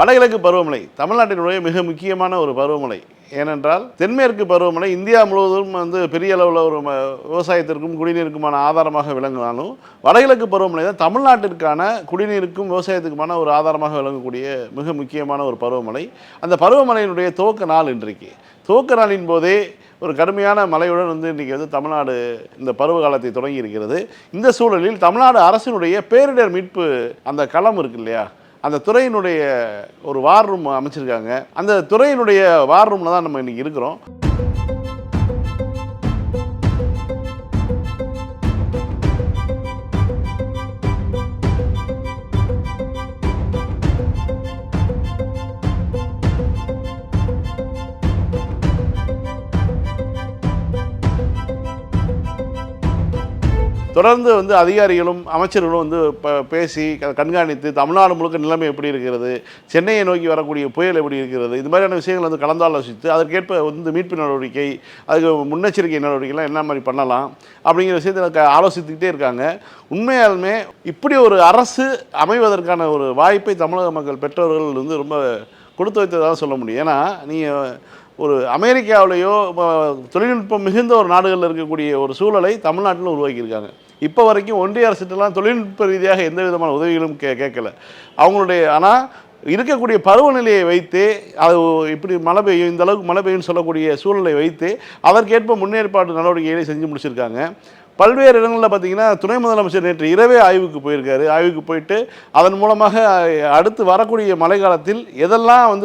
வடகிழக்கு பருவமழை தமிழ்நாட்டினுடைய மிக முக்கியமான ஒரு பருவமழை. ஏனென்றால் தென்மேற்கு பருவமழை இந்தியா முழுவதும் பெரிய அளவில் ஒரு விவசாயத்திற்கும் குடிநீருக்குமான ஆதாரமாக விளங்கினாலும் வடகிழக்கு பருவமழை தான் தமிழ்நாட்டிற்கான குடிநீருக்கும் விவசாயத்துக்குமான ஒரு ஆதாரமாக விளங்கக்கூடிய மிக முக்கியமான ஒரு பருவமழை. அந்த பருவமழையினுடைய துவக்க நாள் இன்றைக்கு. துவக்க நாளின் போதே ஒரு கடுமையான மழையுடன் இன்றைக்கி தமிழ்நாடு இந்த பருவ காலத்தை தொடங்கி இருக்கிறது. இந்த சூழலில் தமிழ்நாடு அரசினுடைய பேரிடர் மீட்பு அந்த களம் இருக்கு இல்லையா, அந்த துறையினுடைய ஒரு வார் ரூம் அமைச்சிருக்காங்க. அந்த துறையினுடைய வார் ரூமில் தான் நம்ம இன்றைக்கி இருக்கிறோம். தொடர்ந்து அதிகாரிகளும் அமைச்சர்களும் பேசி கண்காணித்து தமிழ்நாடு முழுக்க நிலைமை எப்படி இருக்கிறது, சென்னையை நோக்கி வரக்கூடிய புயல் எப்படி இருக்கிறது, இது மாதிரியான விஷயங்கள் கலந்தாலோசித்து அதற்கேற்ப மீட்பு நடவடிக்கை, அதுக்கு முன்னெச்சரிக்கை நடவடிக்கைலாம் என்ன மாதிரி பண்ணலாம் அப்படிங்கிற விஷயத்தை ஆலோசித்துக்கிட்டே இருக்காங்க. உண்மையாலுமே இப்படி ஒரு அரசு அமைவதற்கான ஒரு வாய்ப்பை தமிழக மக்கள் பெற்றவர்கள் ரொம்ப கொடுத்து வைத்ததாக சொல்ல முடியும். ஏன்னா நீங்கள் ஒரு அமெரிக்காவிலேயோ தொழில்நுட்பம் மிகுந்த ஒரு நாடுகளில் இருக்கக்கூடிய ஒரு சூழலை தமிழ்நாட்டில் உருவாக்கியிருக்காங்க. இப்போ வரைக்கும் ஒன்றிய அரசுலாம் தொழில்நுட்ப ரீதியாக எந்த விதமான உதவிகளும் கேட்கல அவங்களுடைய. ஆனால் இருக்கக்கூடிய பருவநிலையை வைத்து அது இப்படி மழை பெய்யும், இந்த அளவுக்கு மழை பெய்யும்னு சொல்லக்கூடிய சூழலை வைத்து அதற்கேற்ப முன்னேற்பாடு நடவடிக்கைகளை செஞ்சு முடிச்சிருக்காங்க. பல்வேறு இடங்களில் பார்த்திங்கன்னா துணை முதலமைச்சர் நேற்று இரவே ஆய்வுக்கு போயிருக்காரு. ஆய்வுக்கு போயிட்டு அதன் மூலமாக அடுத்து வரக்கூடிய மழை காலத்தில் எதெல்லாம்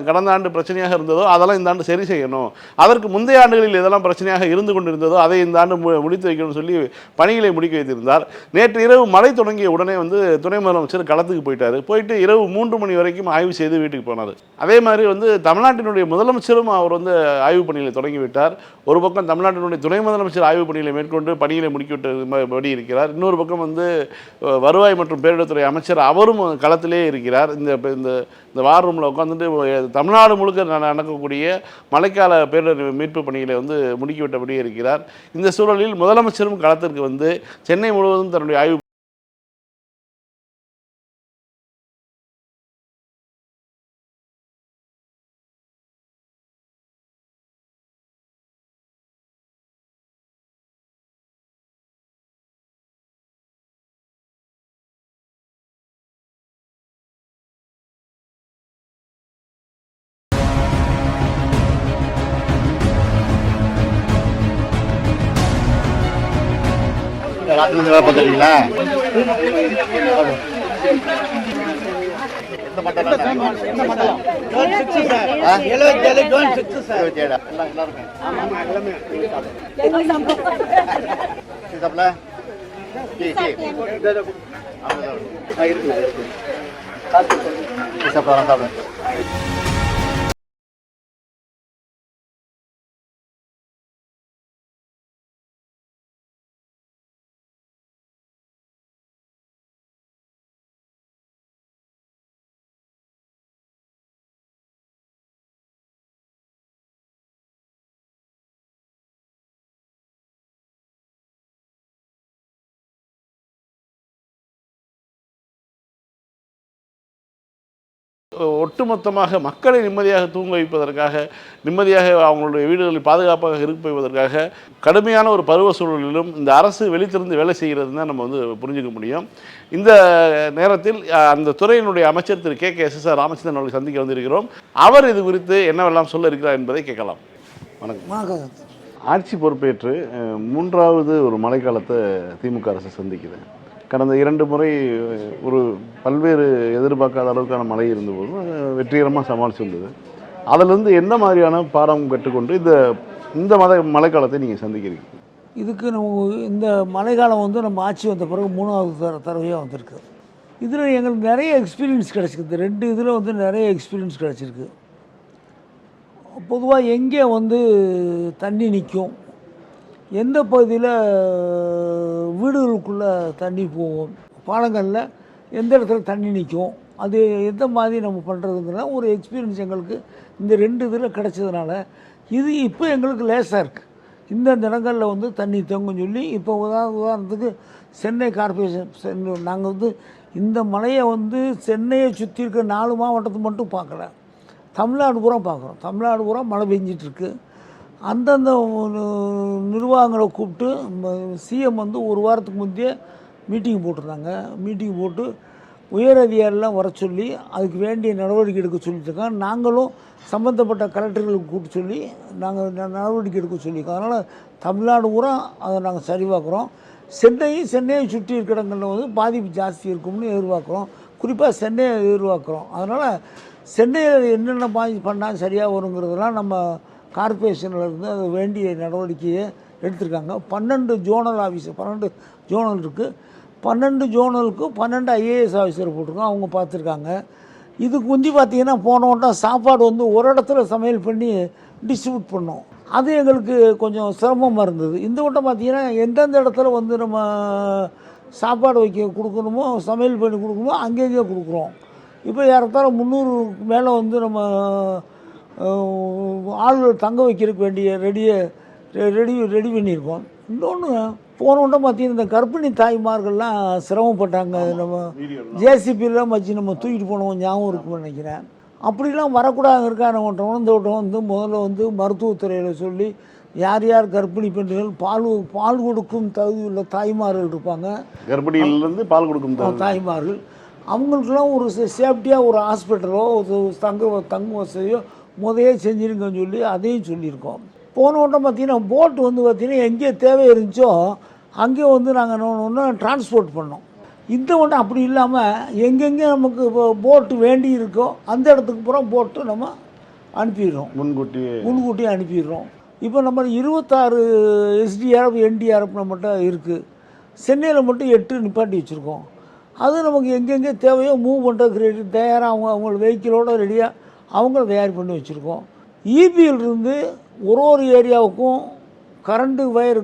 கடந்த ஆண்டு பிரச்சனையாக இருந்ததோ அதெல்லாம் இந்த ஆண்டு சரி செய்யணும், அதற்கு முந்தைய ஆண்டுகளில் எதெல்லாம் பிரச்சனையாக இருந்து கொண்டிருந்ததோ அதை இந்த ஆண்டு முடித்து வைக்கணும்னு சொல்லி பணிகளை முடிக்க வைத்திருந்தார். நேற்று இரவு மழை தொடங்கிய உடனே துணை முதலமைச்சர் களத்துக்கு போயிட்டார். போயிட்டு இரவு 3 மணி வரைக்கும் ஆய்வு செய்து வீட்டுக்கு போனார். அதே மாதிரி தமிழ்நாட்டினுடைய முதலமைச்சரும் அவர் ஆய்வு பணிகளை தொடங்கிவிட்டார். ஒரு பக்கம் தமிழ்நாட்டினுடைய துணை முதலமைச்சர் ஆய்வு பணிகளை மேற்கொண்டு பணிகளை முடிக்கிவிட்டபடி இருக்கிறார். இன்னொரு பக்கம் வருவாய் மற்றும் பேரிடர்துறை அமைச்சர் அவரும் களத்திலே இருக்கிறார். இந்த வார் ரூமில் உட்காந்துட்டு தமிழ்நாடு முழுக்க நடக்கக்கூடிய மழைக்கால பேரிடர் மீட்பு பணிகளை முடுக்கிவிட்டபடி இருக்கிறார். இந்த சூழலில் முதலமைச்சரும் களத்திற்கு சென்னை முழுவதும் தன்னுடைய ஆய்வு பார்த்துட்டீங்களா? ஒட்டுமொத்தமாக மக்களை நிம்மதியாக தூங்க வைப்பதற்காக, நிம்மதியாக அவங்களுடைய வீடுகளில் பாதுகாப்பாக இருக்க வைப்பதற்காக கடுமையான ஒரு பருவ சூழலிலும் இந்த அரசு வெளித்திருந்து வேலை செய்கிறது தான் நம்ம புரிஞ்சுக்க முடியும். இந்த நேரத்தில் அந்த துறையினுடைய அமைச்சர் திரு KK ராமச்சந்திரன் அவர்களை சந்திக்க வந்திருக்கிறோம். அவர் இது குறித்து என்னவெல்லாம் சொல்ல இருக்கிறார் என்பதை கேட்கலாம். வணக்கம். ஆட்சி பொறுப்பேற்று 3வது ஒரு மழைக்காலத்தை திமுக அரசு சந்திக்குது. கடந்த 2 முறை ஒரு பல்வேறு எதிர்பார்க்காத அளவுக்கான மழை இருந்தபோது வெற்றிகரமாக சமாளித்து வந்தது. அதிலிருந்து என்ன மாதிரியான பாடம் கற்றுக்கொண்டு இந்த மழைக்காலத்தை நீங்கள் சந்திக்கிறீங்க? இதுக்கு இந்த மழைக்காலம் நம்ம ஆட்சி வந்த பிறகு 3வது தடவையாக வந்திருக்கு. இதில் எங்களுக்கு நிறைய எக்ஸ்பீரியன்ஸ் கிடச்சிருக்கு. 2 இதில் நிறைய எக்ஸ்பீரியன்ஸ் கிடச்சிருக்கு. பொதுவாக எங்கே தண்ணி நிற்கும், எந்த பகுதியில் வீடுகளுக்குள்ளே தண்ணி போகும், பாலங்களில் எந்த இடத்துல தண்ணி நிற்கும், அது எந்த மாதிரி நம்ம பண்ணுறதுங்கிற ஒரு எக்ஸ்பீரியன்ஸ் எங்களுக்கு இந்த 2 இதில் கிடச்சதுனால இது இப்போ எங்களுக்கு லேசாக இருக்குது. இந்த இடங்களில் தண்ணி தேங்குன்னு சொல்லி இப்போ உதாரணத்துக்கு சென்னை கார்ப்பரேஷன் நாங்கள் வந்து இந்த மலையை வந்து சென்னையை சுற்றி இருக்க 4 மாவட்டத்தை மட்டும் பார்க்கல, தமிழ்நாடு பூரா பார்க்குறோம். தமிழ்நாடு பூரா மழை பெஞ்சிட்ருக்கு. அந்தந்த நிர்வாகங்களை கூப்பிட்டு சிஎம் வந்து ஒரு வாரத்துக்கு முந்தைய மீட்டிங் போட்டிருந்தாங்க. மீட்டிங் போட்டு உயர் அதிகாரிலாம் வர சொல்லி அதுக்கு வேண்டிய நடவடிக்கை எடுக்க சொல்லியிருக்காங்க. நாங்களும் சம்மந்தப்பட்ட கலெக்டர்களுக்கு கூப்பிட்டு சொல்லி நாங்கள் நடவடிக்கை எடுக்க சொல்லியிருக்கோம். அதனால் தமிழ்நாடு பூரா அதை நாங்கள் சரி பார்க்குறோம். சென்னையை சுற்றி இருக்கிற இடங்களில் வந்து பாதிப்பு ஜாஸ்தி இருக்கும்னு எதிர்பார்க்குறோம். குறிப்பாக சென்னையை எதிர்பார்க்குறோம். அதனால் சென்னையில் என்னென்ன பாதிப்பு பண்ணால் சரியாக வருங்கிறதெல்லாம் நம்ம கார்ப்பரேஷன்லேருந்து அது வேண்டிய நடவடிக்கையை எடுத்திருக்காங்க. 12 ஜோனல் ஆஃபீஸர், 12 ஜோனல் இருக்குது. 12 ஜோனலுக்கு 12 ஐஏஎஸ் ஆஃபீஸர் போட்டிருக்கோம். அவங்க பார்த்துருக்காங்க. இதுக்கு முந்தி பார்த்திங்கன்னா போன வட்டம் சாப்பாடு வந்து ஒரு இடத்துல சமையல் பண்ணி டிஸ்ட்ரிபியூட் பண்ணோம். அது எங்களுக்கு கொஞ்சம் சிரமமாக இருந்தது. இந்த வட்டம் பார்த்திங்கன்னா எந்தெந்த இடத்துல வந்து நம்ம சாப்பாடு கொடுக்கணுமோ, சமையல் பண்ணி கொடுக்கணுமோ அங்கேயே கொடுக்குறோம். இப்போ ஏறத்தாழ 300 மேலே வந்து நம்ம ஆளுநர் தங்க வைக்கிறதுக்கு வேண்டிய ரெடி பண்ணியிருக்கோம். இன்னொன்று போன வட்டம் பார்த்தீங்கன்னா இந்த கர்ப்பிணி தாய்மார்கள்லாம் சிரமப்பட்டாங்க. நம்ம ஜேசிபிலாம் வச்சு நம்ம தூக்கிட்டு போனோம், ஞாபகம் இருக்குன்னு நினைக்கிறேன். அப்படிலாம் வரக்கூடாது இருக்கான வட்டம். இந்த வட்டம் வந்து முதல்ல வந்து மருத்துவத்துறையில் சொல்லி யார் யார் கர்ப்பிணி பெண்கள் பால் கொடுக்கும் தகுதி உள்ள தாய்மார்கள் இருப்பாங்க, கர்ப்பிணியிலேருந்து பால் கொடுக்கும் தாய்மார்கள், அவங்களுக்கெல்லாம் ஒரு சேஃப்டியாக ஒரு ஹாஸ்பிட்டலோ தங்கு வசதியோ முதையே செஞ்சுருங்கன்னு சொல்லி அதையும் சொல்லியிருக்கோம். போன வட்டம் பார்த்திங்கன்னா போட்டு வந்து பார்த்திங்கன்னா எங்கே தேவை இருந்துச்சோ அங்கே வந்து நாங்கள் ஒன்று டிரான்ஸ்போர்ட் பண்ணோம். இந்த வட்டம் அப்படி இல்லாமல் எங்கெங்கே நமக்கு இப்போ போட்டு வேண்டி இருக்கோ அந்த இடத்துக்கு பூரா போட்டு நம்ம அனுப்பிடுறோம், முன்கூட்டி அனுப்பிடுறோம். இப்போ நம்ம 26 எஸ்டிஆர்எஃப் என்டிஆர்எஃப் நம்மகிட்ட இருக்குது. சென்னையில் மட்டும் 8 நிப்பாட்டி வச்சுருக்கோம். அது நமக்கு எங்கெங்கே தேவையோ மூவ் பண்ணுறதுக்கு ரெடி தயாராக அவங்கள வெஹிக்கிளோடு ரெடியாக அவங்கள தயார் பண்ணி வச்சுருக்கோம். இபியிலிருந்து ஒரு ஏரியாவுக்கும் கரண்ட்டு வயர்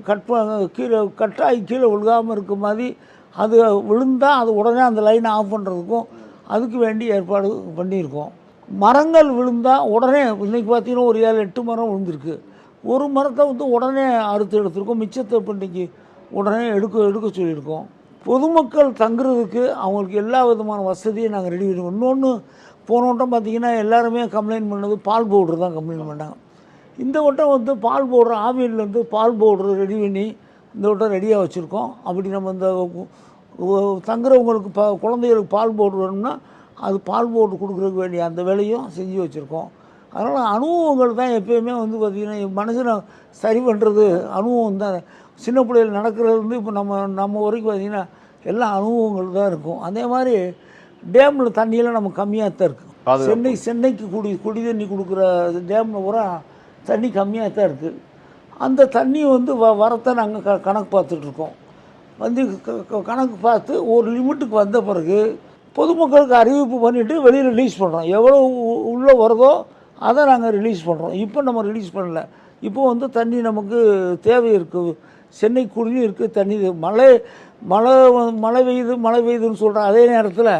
கட்டாகி கீழே விழுகாமல் இருக்க மாதிரி அது விழுந்தால் அது உடனே அந்த லைனை ஆஃப் பண்ணுறதுக்கும் அதுக்கு வேண்டி ஏற்பாடு பண்ணியிருக்கோம். மரங்கள் விழுந்தால் உடனே இன்றைக்கி பார்த்திங்கன்னா ஒரு 7-8 மரம் விழுந்திருக்கு. ஒரு மரத்தை வந்து உடனே அறுத்து எடுத்துருக்கோம். மிச்சத்தை பண்ணிக்கு உடனே எடுக்க சொல்லியிருக்கோம். பொதுமக்கள் தங்குறதுக்கு அவங்களுக்கு எல்லா விதமான வசதியும் நாங்கள் ரெடி பண்ணிருக்கோம். இன்னொன்று போன வட்டம் பார்த்திங்கன்னா எல்லாருமே கம்ப்ளைண்ட் பண்ணது பால் பவுட்ரு தான் கம்ப்ளைண்ட் பண்ணாங்க. இந்த வட்டம் வந்து பால் பவுட்ரு ஆவியிலேருந்து பால் பவுட்ரு ரெடி பண்ணி இந்த வட்டம் ரெடியாக வச்சுருக்கோம். அப்படி நம்ம இந்த தங்குறவங்களுக்கு குழந்தைகளுக்கு பால் பவுட்ரு வேணும்னா அது பால் பவுட்ரு கொடுக்குறதுக்கு வேண்டிய அந்த வேலையும் செஞ்சு வச்சுருக்கோம். அதனால் அனுபவங்கள் தான் எப்போயுமே வந்து பார்த்திங்கன்னா மனுஷனை சரி பண்ணுறது அனுபவம் தான். சின்ன பிள்ளைகள் நடக்கிறது வந்து இப்போ நம்ம வரைக்கும் பார்த்திங்கன்னா எல்லா அனுபவங்கள் தான் இருக்கும். அதே மாதிரி டேமில் தண்ணியெல்லாம் நம்ம கம்மியாக தான் இருக்குது. சென்னைக்கு குடி தண்ணி கொடுக்குற டேமில் பூரா தண்ணி கம்மியாக தான் இருக்குது. அந்த தண்ணி வந்து வரத்தை நாங்கள் கணக்கு பார்த்துட்ருக்கோம். வந்து கணக்கு பார்த்து ஒரு லிமிட்டுக்கு வந்த பிறகு பொதுமக்களுக்கு அறிவிப்பு பண்ணிவிட்டு வெளியில் ரிலீஸ் பண்ணுறோம். எவ்வளோ உள்ளே வருதோ அதை நாங்கள் ரிலீஸ் பண்ணுறோம். இப்போ நம்ம ரிலீஸ் பண்ணல. இப்போ வந்து தண்ணி நமக்கு தேவை இருக்குது. சென்னை குடியும் இருக்குது, தண்ணி மழை பெய்யுதுன்னு சொல்கிறோம். அதே நேரத்தில்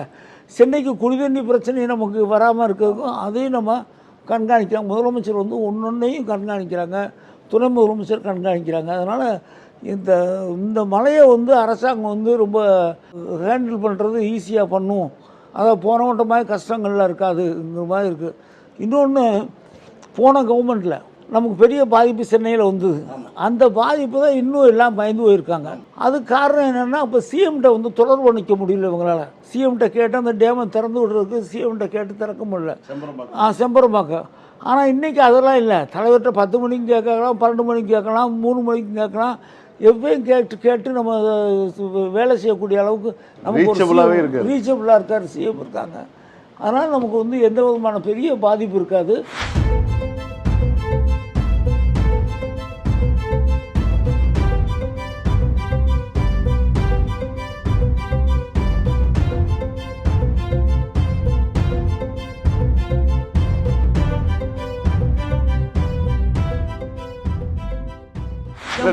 சென்னைக்கு குடிதண்ணி பிரச்சனை நமக்கு வராமல் இருக்கிறதுக்கும் அதையும் நம்ம கண்காணிக்கிறாங்க. முதலமைச்சர் வந்து ஒன்றொன்றையும் கண்காணிக்கிறாங்க, துணை முதலமைச்சர் கண்காணிக்கிறாங்க. அதனால் இந்த மழையை வந்து அரசாங்கம் வந்து ரொம்ப ஹேண்டில் பண்ணுறது ஈஸியாக பண்ணும். அதை போன வட்டம் மாதிரி கஷ்டங்கள்லாம் இருக்காதுங்கிற மாதிரி இருக்குது. இன்னொன்று போன கவர்மெண்ட்டில் நமக்கு பெரிய பாதிப்பு சென்னையில் வந்தது. அந்த பாதிப்பு தான் இன்னும் எல்லாம் பயந்து போயிருக்காங்க. அதுக்கு காரணம் என்னென்னா இப்போ சிஎம்கிட்ட வந்து தொடர்பு நிற்க முடியல இவங்களால். சிஎம்கிட்ட கேட்டு அந்த டேமை திறந்து விடுறதுக்கு சிஎம்கிட்ட கேட்டு திறக்க முடியல. செம்பரம்பாக்கம். ஆனால் இன்றைக்கி அதெல்லாம் இல்லை. தலைவர்கிட்ட 10 மணிக்கு கேட்கலாம், 12 மணிக்கு கேட்கலாம், 3 மணிக்கு கேட்கலாம். எப்பயும் கேட்டு நம்ம வேலை செய்யக்கூடிய அளவுக்கு நமக்கு ரீச்சபிளாக இருக்கார் சிஎம் இருக்காங்க. அதனால் நமக்கு வந்து எந்த விதமான பெரிய பாதிப்பு இருக்காது.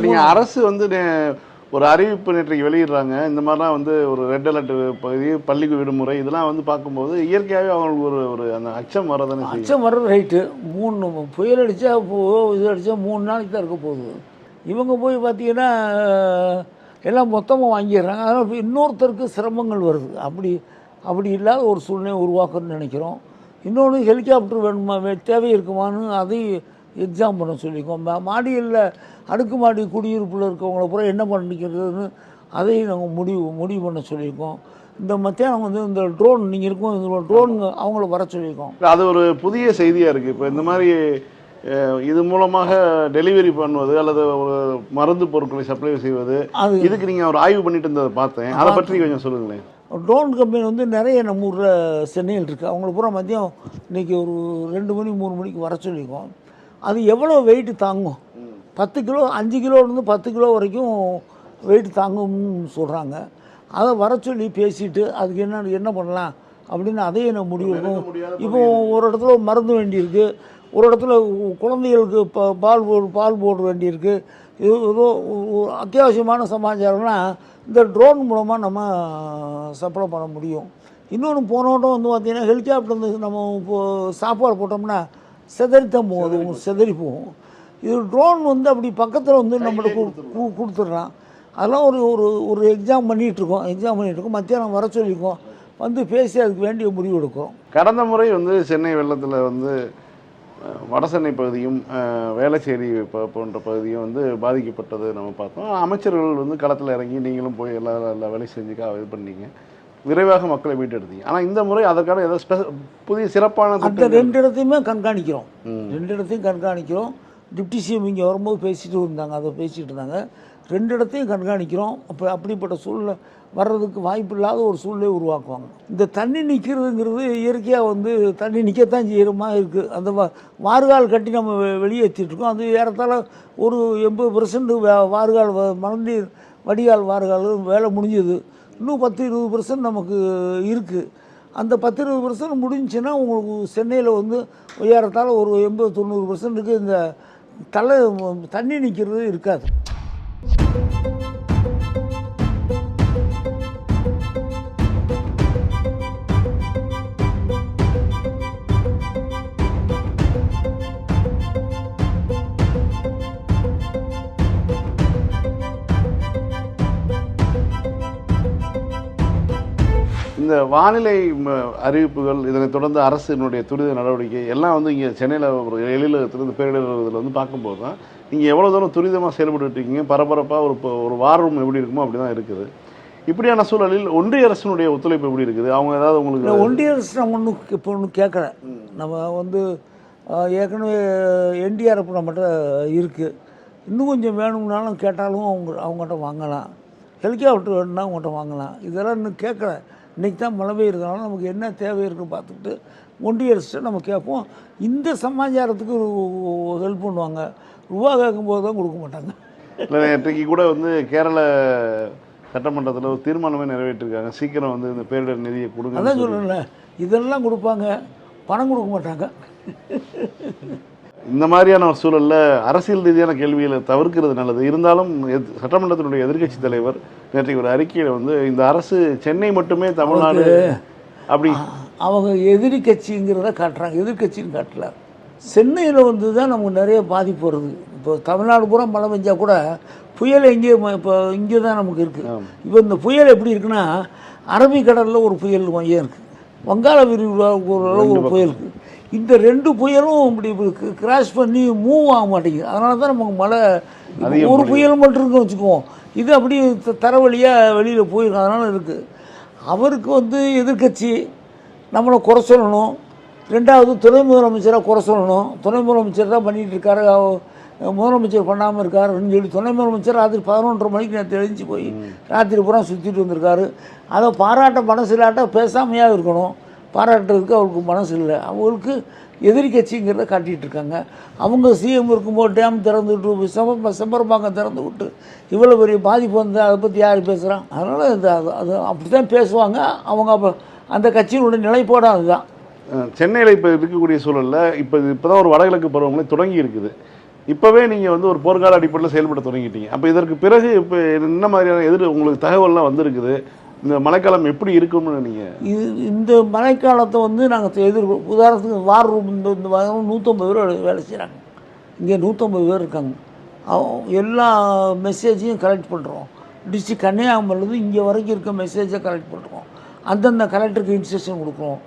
நீங்கள் அரசு வந்து ஒரு அறிவிப்பு நேற்றைக்கு வெளியிடுறாங்க. இந்த மாதிரிலாம் வந்து ஒரு ரெட் அலர்ட் பகுதி, பள்ளிக்கு விடுமுறை, இதெல்லாம் வந்து பார்க்கும்போது இயற்கையாகவே அவங்களுக்கு ஒரு அந்த அச்சம் வர்றதானே. அச்சம் வர்றது ரைட்டு. 3 புயல் அடித்தா இது அடித்தா 3 நாளைக்கு தான் இருக்க போகுது. இவங்க போய் பார்த்தீங்கன்னா எல்லாம் மொத்தமாக வாங்கிடுறாங்க. அதனால் இன்னொருத்தருக்கு சிரமங்கள் வருது. அப்படி இல்லாத ஒரு சூழ்நிலையை உருவாக்கணும்னு நினைக்கிறோம். இன்னொன்று ஹெலிகாப்டர் வேணுமா, தேவை இருக்குமான்னு அதையும் எக்ஸாம் பண்ண சொல்லியிருக்கோம். மாடியில் அடுக்குமாடி குடியிருப்பில் இருக்கவங்கள பூரா என்ன பண்ணிக்கிறதுன்னு அதையும் நாங்கள் முடிவு பண்ண சொல்லியிருக்கோம். இந்த மத்தியானம் வந்து இந்த ட்ரோன் நீங்கள் இருக்கும், இந்த ட்ரோன் அவங்கள வர சொல்லியிருக்கோம். அது ஒரு புதிய செய்தியாக இருக்குது. இப்போ இந்த மாதிரி இது மூலமாக டெலிவரி பண்ணுவது அல்லது ஒரு மருந்து பொருட்களை சப்ளை செய்வது, இதுக்கு நீங்கள் ஒரு ஆய்வு பண்ணிட்டு இருந்ததை பார்த்தேன். அதை பற்றி கொஞ்சம் சொல்லுங்களேன். ட்ரோன் கம்பெனி வந்து நிறைய நம்ம ஊரில் சென்னையில் இருக்குது. அவங்கள பூரா மதியம் இன்றைக்கி ஒரு 2 மணி 3 மணிக்கு வர சொல்லியிருக்கோம். அது எவ்வளோ வெயிட்டு தாங்கும், 10 கிலோ 5 கிலோலேருந்து 10 கிலோ வரைக்கும் வெயிட் தாங்கும்னு சொல்கிறாங்க. அதை வர சொல்லி பேசிட்டு அதுக்கு என்ன பண்ணலாம் அப்படின்னு அதையும் என்ன முடிவு இருக்கும். இப்போ ஒரு இடத்துல மருந்து வேண்டியிருக்கு, ஒரு இடத்துல குழந்தைகளுக்கு பால் போட வேண்டியிருக்கு. இது ஏதோ அத்தியாவசியமான சமாச்சாரம்னா இந்த ட்ரோன் மூலமாக நம்ம சப்ளை பண்ண முடியும். இன்னொன்று போனோட்டம் வந்து பார்த்திங்கன்னா ஹெலிகாப்டர் வந்து நம்ம இப்போது சாப்பாடு போட்டோம்னா செதறித்தான் போகும், செதறி போகும். இது ட்ரோன் வந்து அப்படி பக்கத்தில் வந்து நம்மளுக்கு கொடுத்துட்றான். அதெல்லாம் ஒரு எக்ஸாம் பண்ணிகிட்ருக்கோம். மத்தியானம் வர சொல்லியிருக்கோம், வந்து பேசி அதுக்கு வேண்டிய முடிவு எடுக்கிறோம். கடந்த முறை வந்து சென்னை வெள்ளத்தில் வந்து வடசென்னை பகுதியும் வேளச்சேரி போன்ற பகுதியும் வந்து பாதிக்கப்பட்டது நம்ம பார்த்தோம். அமைச்சர்கள் வந்து களத்தில் இறங்கி நீங்களும் போய் எல்லா வேலையும் செஞ்சுக்கா இது பண்ணீங்க, விரைவாக மக்களை மீட்டெடுத்தீங்க. ஆனால் இந்த முறை அதற்கான ஏதோ புதிய சிறப்பான அந்த 2 இடத்தையுமே கண்காணிக்கிறோம். 2 இடத்தையும் கண்காணிக்கிறோம். டிப்டி சிஎம் இங்கே வரும்போது பேசிகிட்டு இருந்தாங்க. 2 இடத்தையும் கண்காணிக்கிறோம். அப்படிப்பட்ட சூழ்நிலை வர்றதுக்கு வாய்ப்பு இல்லாத ஒரு சூழ்நிலை உருவாக்குவாங்க. இந்த தண்ணி நிற்கிறதுங்கிறது இயற்கையாக வந்து தண்ணி நிற்கத்தான் செய்கிறமா இருக்குது. அந்த வாறுகால் கட்டி நம்ம வெளியேற்றிட்டுருக்கோம். அது ஏறத்தாழ ஒரு 80% வாறுகால் மழைநீர் வடிகால் வாறுகால் வேலை முடிஞ்சது. இன்னும் 10-20% நமக்கு இருக்குது. அந்த 10-20% முடிஞ்சுன்னா உங்களுக்கு சென்னையில் வந்து ஏறத்தாழ ஒரு 80-90%க்கு இந்த தண்ணி நிற்கிறது இருக்காது. இந்த வானிலை அறிவிப்புகள், இதனை தொடர்ந்து அரசினுடைய துரித நடவடிக்கை எல்லாம் வந்து இங்கே சென்னையில் ஒரு எழிலகத்திலிருந்து பேரிடர் வந்து பார்க்கும்போது தான் நீங்கள் எவ்வளோ தூரம் துரிதமாக செயல்பட்டுருக்கீங்க. பரபரப்பாக ஒரு வார் ரூம் எப்படி இருக்குமோ அப்படி தான் இருக்குது. இப்படியான சூழலில் ஒன்றிய அரசினுடைய ஒத்துழைப்பு எப்படி இருக்குது? அவங்க ஏதாவது உங்களுக்கு ஒன்றிய அரசு நம்ம ஒன்றும் கேட்கல. நம்ம வந்து ஏற்கனவே என்டிஆர்எஃப் நம்மகிட்ட இருக்குது. இன்னும் கொஞ்சம் வேணும்னாலும் கேட்டாலும் அவங்ககிட்ட வாங்கலாம். ஹெலிகாப்டர் வேணும்னா அவங்ககிட்ட வாங்கலாம். இதெல்லாம் இன்னும் கேட்கல. இன்றைக்கி தான் மழை பெய்யுறதுனால நமக்கு என்ன தேவை இருக்குன்னு பார்த்துக்கிட்டு ஒன்றிய அரசு நம்ம கேட்போம். இந்த சமாச்சாரத்துக்கு ஹெல்ப் பண்ணுவாங்க. ரூபா கேட்கும்போது தான் கொடுக்க மாட்டாங்க. இல்லை, இன்றைக்கு கூட வந்து கேரள சட்டமன்றத்தில் ஒரு தீர்மானமே நிறைவேற்றிருக்காங்க. சீக்கிரம் வந்து இந்த பேரிடர் நிதியை கொடுங்க. அதான் சொல்லணும்ல, இதெல்லாம் கொடுப்பாங்க, பணம் கொடுக்க மாட்டாங்க. இந்த மாதிரியான ஒரு சூழலில் அரசியல் ரீதியான கேள்விகளை தவிர்க்கிறது நல்லது. இருந்தாலும் சட்டமன்றத்தினுடைய எதிர்க்கட்சி தலைவர் நேற்றைக்கு ஒரு அறிக்கையில் வந்து இந்த அரசு சென்னை மட்டுமே தமிழ்நாடு அப்படி அவங்க எதிர்கட்சிங்கிறத காட்டுறாங்க. எதிர்கட்சின்னு காட்டல. சென்னையில் வந்து தான் நமக்கு நிறைய பாதிப்பு வருது. இப்போ தமிழ்நாடு பூரா மழை பெஞ்சால் கூட புயல் இப்போ இங்கே தான் நமக்கு இருக்குது. இப்போ இந்த புயல் எப்படி இருக்குன்னா, அரபிக்கடலில் ஒரு புயல் மையம் இருக்குது, வங்காள விரிகுடா ஒரு புயல் இருக்குது. இந்த 2 புயலும் இப்படி கிராஷ் பண்ணி மூவ் ஆக மாட்டேங்குது. அதனால தான் நமக்கு மழை. ஒரு புயல் மட்டும் இருக்குன்னு வச்சுக்குவோம், இது அப்படி தரவழியாக வெளியில் போயிடும். அதனால் இருக்குது. அவருக்கு வந்து எதிர்கட்சி நம்மளை குறை சொல்லணும். 2வது துணை முதலமைச்சராக குறை சொல்லணும். துணை முதலமைச்சர் தான் பண்ணிகிட்டு இருக்காரு, முதலமைச்சர் பண்ணாமல் இருக்காருன்னு சொல்லி துணை முதலமைச்சர் ராத்திரி 11:30 மணிக்கு நேற்று எழுந்து போய் ராத்திரி பூரா சுற்றிட்டு வந்திருக்காரு. அதை பாராட்ட மனசு இல்லாட்ட பேசாமையாக இருக்கணும். பாராட்டுறதுக்கு அவருக்கு மனசு இல்லை. அவங்களுக்கு எதிர்கட்சிங்கிறத காட்டிகிட்டு இருக்காங்க. அவங்க சிஎம் இருக்கும்போது டேம் திறந்து விட்டு செம்பரம்பாக்கம் திறந்து விட்டு இவ்வளோ பெரிய பாதிப்பு வந்து அதை பற்றி யார் பேசுகிறான்? அதனால் அது அப்படி தான் பேசுவாங்க அவங்க. அப்போ அந்த கட்சியினுடைய நிலைப்பாடும் அதுதான். சென்னையில் இப்போ இருக்கக்கூடிய சூழலில் இப்போ தான் ஒரு வடகிழக்கு பருவமழை தொடங்கி இருக்குது. இப்போவே நீங்கள் வந்து ஒரு போர்க்கால அடிப்படையில் செயல்பட தொடங்கிட்டீங்க. அப்போ இதற்கு பிறகு இப்போ என்ன மாதிரியான உங்களுக்கு தகவல்லாம் வந்திருக்குது? இந்த மழைக்காலம் எப்படி இருக்கும்னு நீங்கள் இந்த மழைக்காலத்தை வந்து நாங்கள் உதாரணத்துக்கு வார் ரூம் இந்த வாரம் 150 பேர் வேலை செய்கிறாங்க. இங்கே 150 பேர் இருக்காங்க. எல்லா மெசேஜையும் கலெக்ட் பண்ணுறோம். டிஸ்ட்ரிக்ட் கன்னியாகுமரிலேருந்து இங்கே வரைக்கும் இருக்க மெசேஜை கலெக்ட் பண்ணுறோம். அந்தந்த கலெக்டருக்கு இன்ஸ்ட்ரக்ஷன் கொடுக்குறோம்.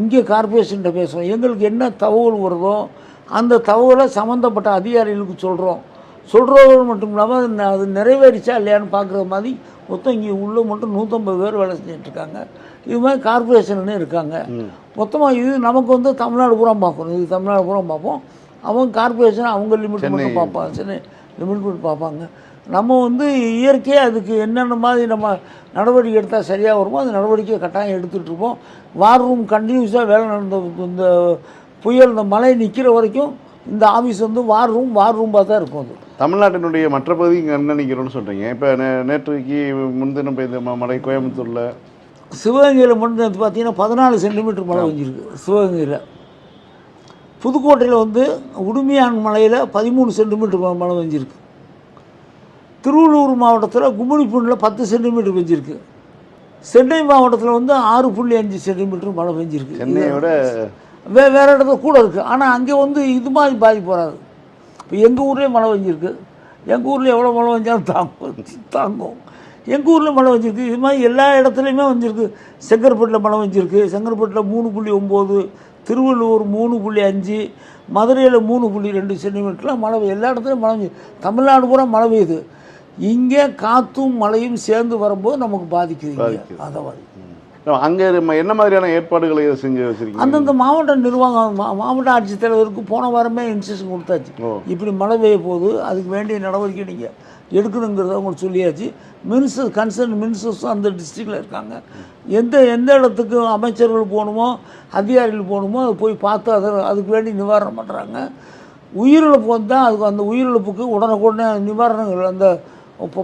இங்கே கார்பரேஷன்கிட்ட பேசுகிறோம். எங்களுக்கு என்ன தகவல் வருதோ அந்த தகவலை சம்மந்தப்பட்ட அதிகாரிகளுக்கு சொல்கிறோம். சொல்கிறதோடு மட்டும் இல்லாமல் அது நிறைவேறிச்சா இல்லையான்னு பார்க்குற மாதிரி மொத்தம் இங்கே உள்ள மட்டும் 150 பேர் வேலை செஞ்சிட்ருக்காங்க. இது மாதிரி கார்பரேஷன்லேயே இருக்காங்க. மொத்தமாக இது நமக்கு வந்து தமிழ்நாடு பூரா பார்க்கணும். இது தமிழ்நாடு பூரா பார்ப்போம். அவங்க கார்பரேஷன் அவங்க லிமிட் மட்டும் பார்ப்பாங்க. சென்னை லிமிட் மட்டும் பார்ப்பாங்க. நம்ம வந்து இயற்கையாக அதுக்கு என்னென்ன மாதிரி நம்ம நடவடிக்கை எடுத்தால் சரியாக வருமோ அந்த நடவடிக்கையை கட்டாயம் எடுத்துகிட்ருப்போம். வார் ரூம் கண்டினியூஸாக வேலை நடந்த இந்த புயல் இந்த மழை நிற்கிற வரைக்கும் இந்த ஆஃபீஸ் வந்து வார் ரூமாக தான் இருக்கும். அது தமிழ்நாட்டினுடைய மற்ற பகுதி இங்கே என்ன நிற்கிறோன்னு சொல்கிறீங்க. இப்போ நேற்றுக்கு முன்தினம் பெய்த மழை கோயம்புத்தூரில், சிவகங்கையில் மட்டும் பார்த்தீங்கன்னா 14 சென்டிமீட்டர் மழை பெஞ்சிருக்கு சிவகங்கையில். புதுக்கோட்டையில் வந்து உடுமையான் மலையில் 13 சென்டிமீட்டர் மழை பெஞ்சிருக்கு. திருவள்ளூர் மாவட்டத்தில் கும்மிடிப்பூண்டில் 10 சென்டிமீட்டர் பெஞ்சிருக்கு. சென்னை மாவட்டத்தில் வந்து 6.5 சென்டிமீட்டர் மழை பெஞ்சிருக்கு. சென்னையோட வேறு இடத்துல கூட இருக்குது. ஆனால் அங்கே வந்து இது மாதிரி பாதிப்பு வராது. இப்போ எங்கள் ஊர்லேயே மழை பெஞ்சிருக்கு. எங்கள் ஊரில் எவ்வளோ மழை பெஞ்சாலும் தாங்கும். எங்கள் ஊரில் மழை பெஞ்சிருக்கு. இது மாதிரி எல்லா இடத்துலையுமே வந்துருக்கு. செங்கற்பட்டில் மழை பெஞ்சிருக்கு. செங்கற்பட்டில் 3.9, திருவள்ளூர் 3.5, மதுரையில் 3.2 சென்டிமீட்டரில் மழை எல்லா இடத்துலையும் மழை பெய்யுது. தமிழ்நாடு பூரா மழை பெய்யுது. இங்கே காற்றும் மழையும் சேர்ந்து வரும்போது நமக்கு பாதிக்குது. அதை அங்கே என்ன மாதிரியான ஏற்பாடுகளை செஞ்சு வச்சுருக்கீங்க? அந்தந்த மாவட்ட நிர்வாகம் மாவட்ட ஆட்சித்தலைவருக்கு போன வாரமே இன்ஸ்ட்ரக்ஷன் கொடுத்தாச்சு. இப்படி மழை பெய்ய போகுது, அதுக்கு வேண்டிய நடவடிக்கை நீங்கள் எடுக்கணுங்கிறத அவங்களுக்கு சொல்லியாச்சு. கன்சர்ன் மினிஸ்டர்ஸும் அந்த டிஸ்ட்ரிக்டில் இருக்காங்க. எந்த இடத்துக்கு அமைச்சர்கள் போகணுமோ அதிகாரிகள் போகணுமோ அதை போய் பார்த்து அதுக்கு வேண்டி நிவாரணம் பண்ணுறாங்க. உயிரிழப்பு வந்தால் அதுக்கு அந்த உயிரிழப்புக்கு உடனுக்குடனே நிவாரணங்கள் அந்த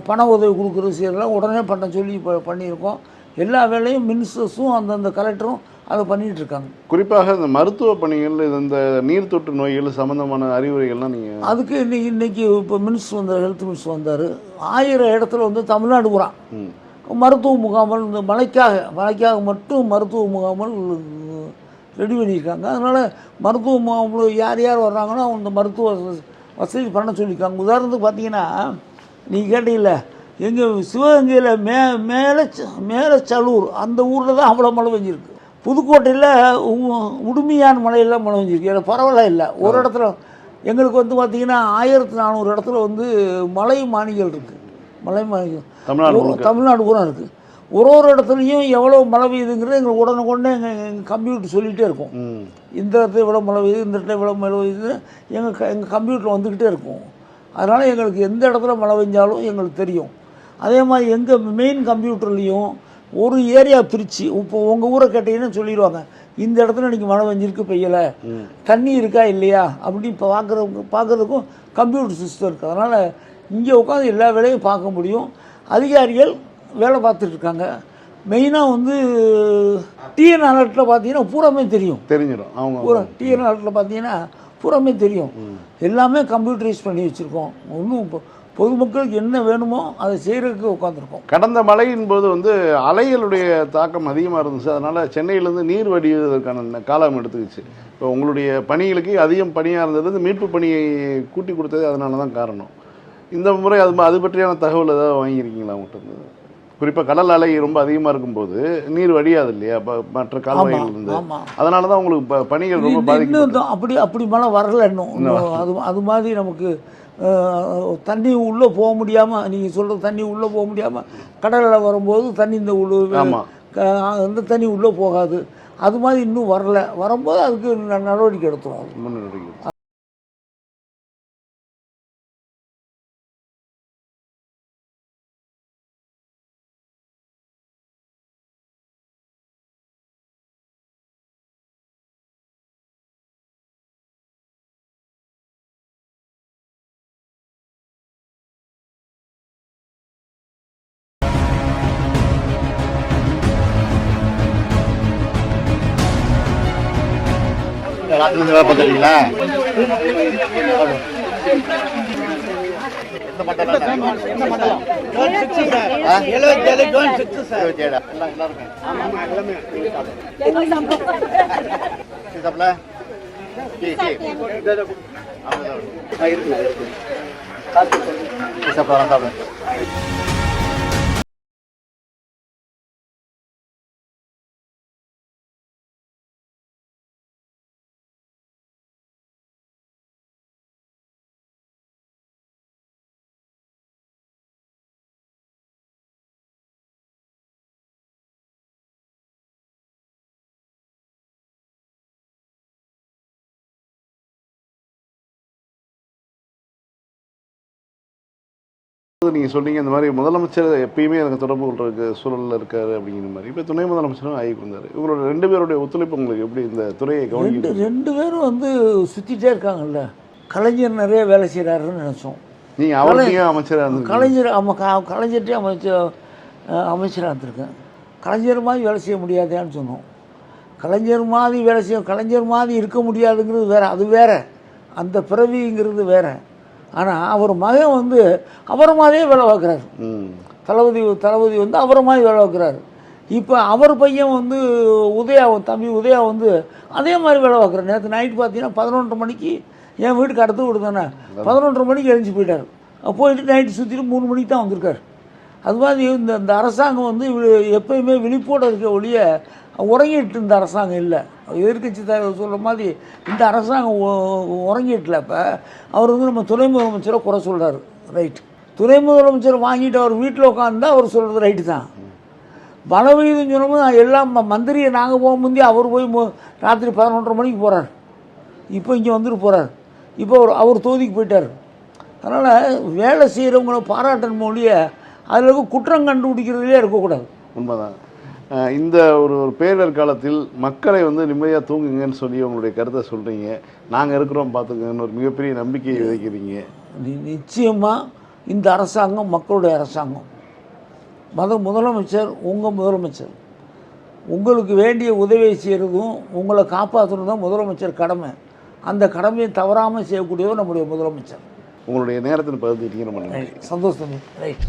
பண உதவி கொடுக்குறது செய்யறதெல்லாம் உடனே பண்ண சொல்லி இப்போ பண்ணியிருக்கோம். எல்லா வேலையும் மினிஸ்டர்ஸும் அந்தந்த கலெக்டரும் அதை பண்ணிகிட்ருக்காங்க. குறிப்பாக இந்த மருத்துவ பணிகள், இந்த நீர்த்தொற்று நோய்கள் சம்மந்தமான அறிவுரைகள்லாம் நீங்கள் அதுக்கு இன்றைக்கி இப்போ மினிஸ்டர் வந்தார், ஹெல்த் மினிஸ்டர் வந்தார். 1000 இடத்துல வந்து தமிழ்நாடு பூரா மருத்துவ முகாமல் இந்த மழைக்காக மட்டும் மருத்துவ முகாமல் ரெடி பண்ணியிருக்காங்க. அதனால் மருத்துவ முகாமல் யார் வர்றாங்களோ அந்த மருத்துவ வசதி பண்ண சொல்லியிருக்காங்க. உதாரணத்துக்கு பார்த்தீங்கன்னா நீங்கள் கேட்டீங்கல்ல, எங்கள் சிவகங்கையில் மேலச்சலூர் அந்த ஊரில் தான் அவ்வளோ மழை பெஞ்சிருக்கு. புதுக்கோட்டையில் உடுமையான் மலையெல்லாம் மழை பெஞ்சிருக்கு. எனக்கு பரவாயில்ல இல்லை. ஒரு இடத்துல எங்களுக்கு வந்து பார்த்திங்கன்னா 1400 இடத்துல வந்து மலை மானிகள் இருக்குது. மலை மானிகள் தமிழ்நாடு பூரா இருக்குது. ஒரு இடத்துலையும் எவ்வளோ மழை பெய்யுதுங்கிறது எங்களுக்கு உடனுக்குடனே எங்கள் கம்ப்யூட்டர் சொல்லிகிட்டே இருக்கும். இந்த இடத்துல இவ்வளோ மழை பெய்யுது, இந்த இடத்துல இவ்வளோ மழை பெய்யுது எங்கள் கம்ப்யூட்டரில் வந்துக்கிட்டே இருக்கும். அதனால் எங்களுக்கு எந்த இடத்துல மழை பெஞ்சாலும் எங்களுக்கு தெரியும். அதே மாதிரி எங்கள் மெயின் கம்ப்யூட்டர்லேயும் ஒரு ஏரியா பிரித்து இப்போ உங்கள் ஊரை கேட்டீங்கன்னா சொல்லிடுவாங்க, இந்த இடத்துல இன்றைக்கி மழை பெஞ்சிருக்கு, பெய்யலை, தண்ணி இருக்கா இல்லையா அப்படின்னு இப்போ பார்க்குறதுக்கும் கம்ப்யூட்டர் சிஸ்டம் இருக்குது. அதனால் இங்கே உட்காந்து எல்லா வேலையும் பார்க்க முடியும். அதிகாரிகள் வேலை பார்த்துட்ருக்காங்க. மெயினாக வந்து டிஎன் அலர்ட்டில் பார்த்தீங்கன்னா பூராமே தெரிஞ்சிடும். அவங்க டிஎன் அலர்ட்டில் பார்த்தீங்கன்னா பூராமே தெரியும். எல்லாமே கம்ப்யூட்டரைஸ் பண்ணி வச்சுருக்கோம். ஒன்றும் இப்போ பொதுமக்களுக்கு என்ன வேணுமோ அதை செய்கிறதுக்கு உட்காந்துருக்கோம். கடந்த மழையின் போது வந்து அலைகளுடைய தாக்கம் அதிகமாக இருந்துச்சு. அதனால் சென்னையிலேருந்து நீர் வடிவதற்கான காலம் எடுத்துக்கிச்சு. இப்போ உங்களுடைய பணிகளுக்கு அதிகம் பணியாக இருந்தது, இந்த மீட்பு பணியை கூட்டி கொடுத்தது அதனால தான் காரணம். இந்த முறை அது பற்றியான தகவல் ஏதாவது வாங்கியிருக்கீங்களா உங்கள்கிட்ட? குறிப்பாக கடல் அலை ரொம்ப அதிகமாக இருக்கும்போது நீர் வடியாது இல்லையா மற்ற கால்வாய்கள் இருந்து, அதனால தான் உங்களுக்கு பணிகள் ரொம்ப பாதிக்கும். அப்படி மழை வரல இன்னும். அது மாதிரி நமக்கு தண்ணி உள்ளே போக முடியாமல், நீங்கள் சொல்கிறது தண்ணி உள்ளே போக முடியாமல் கடலில் வரும்போது தண்ணி இந்த அந்த தண்ணி உள்ளே போகாது. அது மாதிரி இன்னும் வரல. வரும்போது அதுக்கு நடவடிக்கை எடுத்துரும். முன்னெடுக்கை ராத்திரி வேலை பார்த்துருக்கீங்களா? இருக்கு நீங்கள் சொன்னீங்க இந்த மாதிரி முதலமைச்சர் எப்பயுமே எனக்கு தொடர்பு கொள்றதுக்கு சூழலில் இருக்காரு அப்படிங்கிற மாதிரி. இப்போ துணை முதலமைச்சரும் ஆகிட்டு இருந்தார். இவங்களோட 2 பேருடைய ஒத்துழைப்பு உங்களுக்கு எப்படி இந்த துறையை கவனிக்க? 2 பேரும் வந்து சுற்றிட்டே இருக்காங்கல்ல. கலைஞர் நிறைய வேலை செய்கிறாருன்னு நினச்சோம். நீங்கள் அவர்கிட்டையும் அமைச்சராக இருந்து கலைஞர் கலைஞர்கிட்டே அமைச்சராக இருந்திருக்கேன். கலைஞர் மாதிரி வேலை செய்ய முடியாதேன்னு சொன்னோம். கலைஞர் மாதிரி இருக்க முடியாதுங்கிறது வேறு, அது வேறு, அந்த பிறவிங்கிறது வேறு. ஆனால் அவர் மகன் வந்து அவரை மாதிரியே வேலை பார்க்குறாரு. தளபதி வந்து அவரை மாதிரி வேலை பார்க்குறாரு. இப்போ அவர் பையன் வந்து தம்பி உதயா வந்து அதே மாதிரி வேலை பார்க்குறாரு. நேற்று நைட்டு பார்த்தீங்கன்னா 11:30 மணிக்கு என் வீட்டுக்கு அடுத்து வீடு தானே, 11:30 மணிக்கு எழுந்து போயிட்டார். போயிட்டு நைட்டு சுற்றிட்டு 3 மணிக்கு தான் வந்திருக்கார். அது மாதிரி இந்த அரசாங்கம் வந்து எப்பயுமே விழிப்போடு இருக்க ஒழிய உறங்கிட்டு இருந்த அரசாங்கம் இல்லை. எதிர்கட்சி தலைவர் சொல்கிற மாதிரி இந்த அரசாங்கம் உறங்கிட்டுல. இப்போ அவர் வந்து நம்ம துணை முதலமைச்சரை குறை சொல்கிறார். ரைட்டு, துணை முதலமைச்சர் வாங்கிட்டு அவர் வீட்டில் உட்காந்துருந்தா அவர் சொல்கிறது ரைட்டு தான். பலவீதம் சொன்னோம் எல்லாம் மந்திரியை நாங்கள் போக முந்தி அவர் போய் ராத்திரி 11:30 மணிக்கு போகிறார். இப்போ இங்கே வந்துட்டு போகிறார். இப்போ அவர் தொகுதிக்கு போயிட்டார். அதனால் வேலை செய்கிறவங்கள பாராட்டணும் மொழிய அதில் குற்றம் கண்டுபிடிக்கிறதுலே இருக்கக்கூடாது. உண்மைதான். இந்த ஒரு பேரிடர் காலத்தில் மக்களை வந்து நிம்மதியாக தூங்குங்கன்னு சொல்லி உங்களுடைய கருத்தை சொல்கிறீங்க. நாங்கள் இருக்கிறோம் பார்த்துக்கங்கன்னு ஒரு மிகப்பெரிய நம்பிக்கையை விதைக்கிறீங்க. நிச்சயமாக இந்த அரசாங்கம் மக்களுடைய அரசாங்கம். முதலமைச்சர் உங்கள் முதலமைச்சர். உங்களுக்கு வேண்டிய உதவியை செய்கிறதும் உங்களை காப்பாற்றணும் தான் முதலமைச்சர் கடமை. அந்த கடமையை தவறாமல் செய்யக்கூடியவர் நம்முடைய முதலமைச்சர். உங்களுடைய நேரத்தில் பகிர்ந்துட்டீங்க. நம்ம சந்தோஷம். ரைட்.